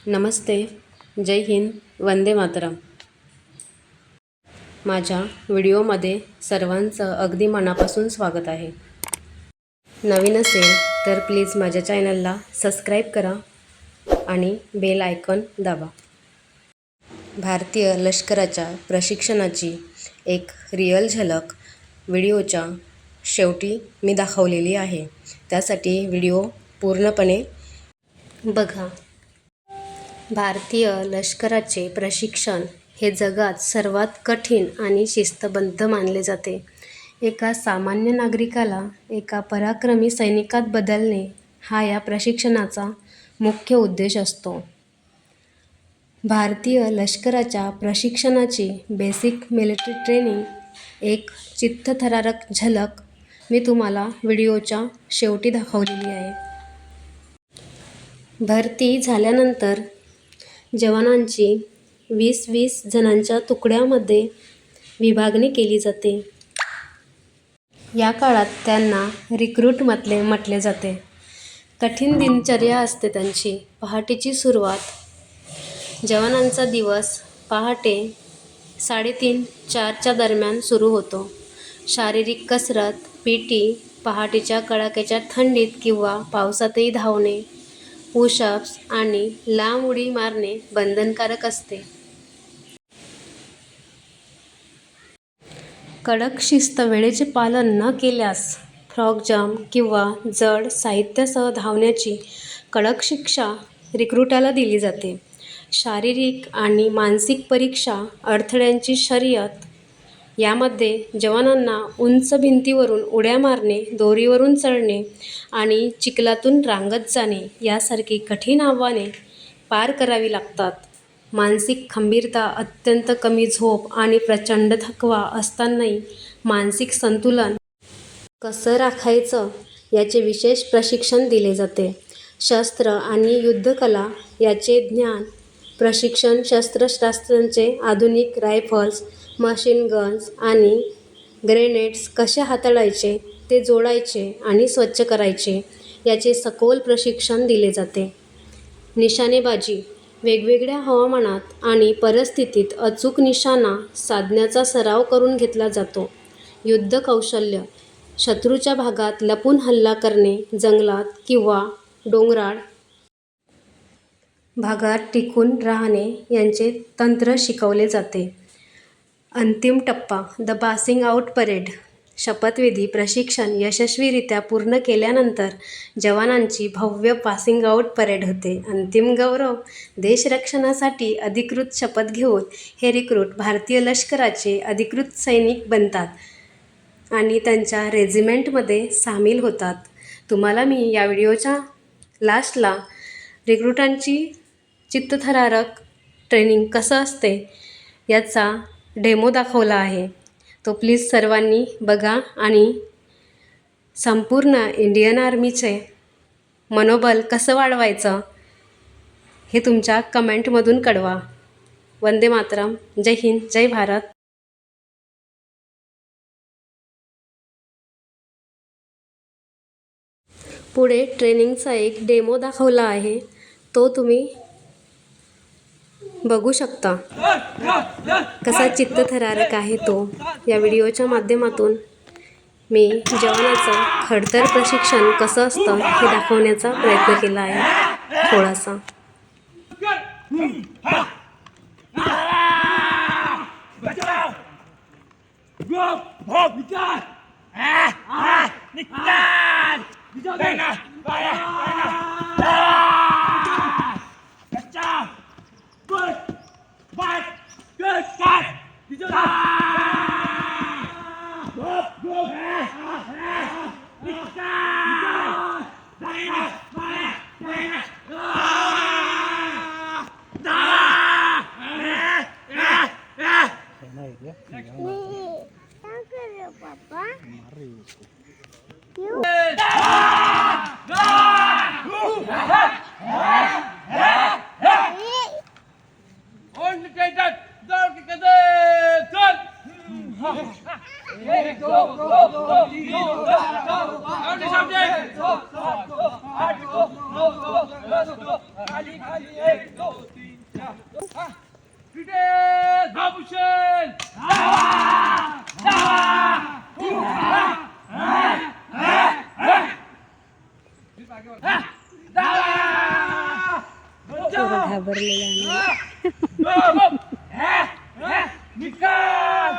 नमस्ते, जय हिंद, वंदे मातरम. माझ्या व्हिडिओमध्ये सर्वांचं अगदी मनापासून स्वागत आहे. नवीन असेल तर प्लीज माझ्या चॅनलला सबस्क्राईब करा आणि बेल आयकॉन दाबा. भारतीय लष्कराच्या प्रशिक्षणाची एक रिअल झलक व्हिडिओच्या शेवटी मी दाखवलेली आहे. त्यासाठी व्हिडिओ पूर्णपणे बघा. भारतीय लष्कराचे प्रशिक्षण हे जगात सर्वात कठीण आणि शिस्तबद्ध मानले जाते. एका सामान्य नागरिकाला एका पराक्रमी सैनिकात बदलणे हा या प्रशिक्षणाचा मुख्य उद्देश असतो. भारतीय लष्कराच्या प्रशिक्षणाची बेसिक मिलिटरी ट्रेनिंग एक चित्तथरारक झलक मी तुम्हाला व्हिडिओच्या शेवटी दाखवलेली आहे. भरती झाल्यानंतर जवानांची 20-20 जणांच्या तुकड्यामध्ये विभागणी केली जाते. या काळात त्यांना रिक्रूट म्हटले जाते. कठीण दिनचर्या असते त्यांची. पहाटेची सुरुवात. जवानांचा दिवस पहाटे 3:30-4च्या दरम्यान सुरू होतो. शारीरिक कसरत, PT, पहाटेच्या कडाक्याच्या थंडीत किंवा पावसातही धावणे, पुशअप्स आणि लांब उडी मारणे बंधनकारक असते. कडक शिस्त. वेळेचे पालन न केल्यास फ्रॉग जंप किंवा जड साहित्यासह धावण्याची कडक शिक्षा रिक्रूटला दिली जाते. शारीरिक आणि मानसिक परीक्षा. अडथळ्यांची शर्यत. यामध्ये जवानांना उंच भिंतीवरून उड्या मारणे, दोरीवरून चढणे आणि चिखलातून रांगत जाणे यासारखी कठीण आव्हाने पार करावी लागतात. मानसिक खंबीरता. अत्यंत कमी झोप आणि प्रचंड थकवा असतानाही मानसिक संतुलन कसं राखायचं याचे विशेष प्रशिक्षण दिले जाते. शस्त्र आणि युद्धकला याचे ज्ञान. प्रशिक्षण. शस्त्रास्त्रांचे आधुनिक रायफल्स, मशीन गन्स आणि ग्रेनेड्स कसे हाताळायचे, ते जोडायचे आणि स्वच्छ करायचे याचे सखोल प्रशिक्षण दिले जाते. निशाणेबाजी. वेगवेगळ्या हवामानात आणि परिस्थितीत अचूक निशाणा साधण्याचा सराव करून घेतला जातो. युद्ध कौशल्य. शत्रूच्या भागात लपून हल्ला करणे, जंगलात किंवा डोंगराळ भागात टिकून राहणे यांचे तंत्र शिकवले जाते. अंतिम टप्पा. The passing out parade. शपथविधी. प्रशिक्षण यशस्वीरित्या पूर्ण केल्यानंतर जवानांची भव्य पासिंग आउट परेड होते. अंतिम गौरव. देशरक्षणासाठी अधिकृत शपथ घेऊन हे रिक्रूट भारतीय लष्कराचे अधिकृत सैनिक बनतात आणि त्यांच्या रेजिमेंटमध्ये सामील होतात. तुम्हाला मी या व्हिडिओच्या लास्टला रिक्रूटांची चित्तथरारक ट्रेनिंग कसं असते याचा डेमो दाखवला आहे. तो प्लीज सर्वांनी बघा आणि संपूर्ण इंडियन आर्मीचे मनोबल कसं वाढवायचं हे तुमच्या कमेंटमधून कळवा. वंदे मातरम. जय हिंद, जय भारत. पुढे ट्रेनिंगचा एक डेमो दाखवला आहे, तो तुम्ही बघू शकता. कसा चित्तथरारक आहे तो. या व्हिडिओच्या माध्यमातून मी जवानाचं खडतर प्रशिक्षण कसं असतं हे दाखवण्याचा प्रयत्न केला आहे थोडासा. 1 2 3 4 क्रिकेट बाबूशेन घाबरलेला निकाल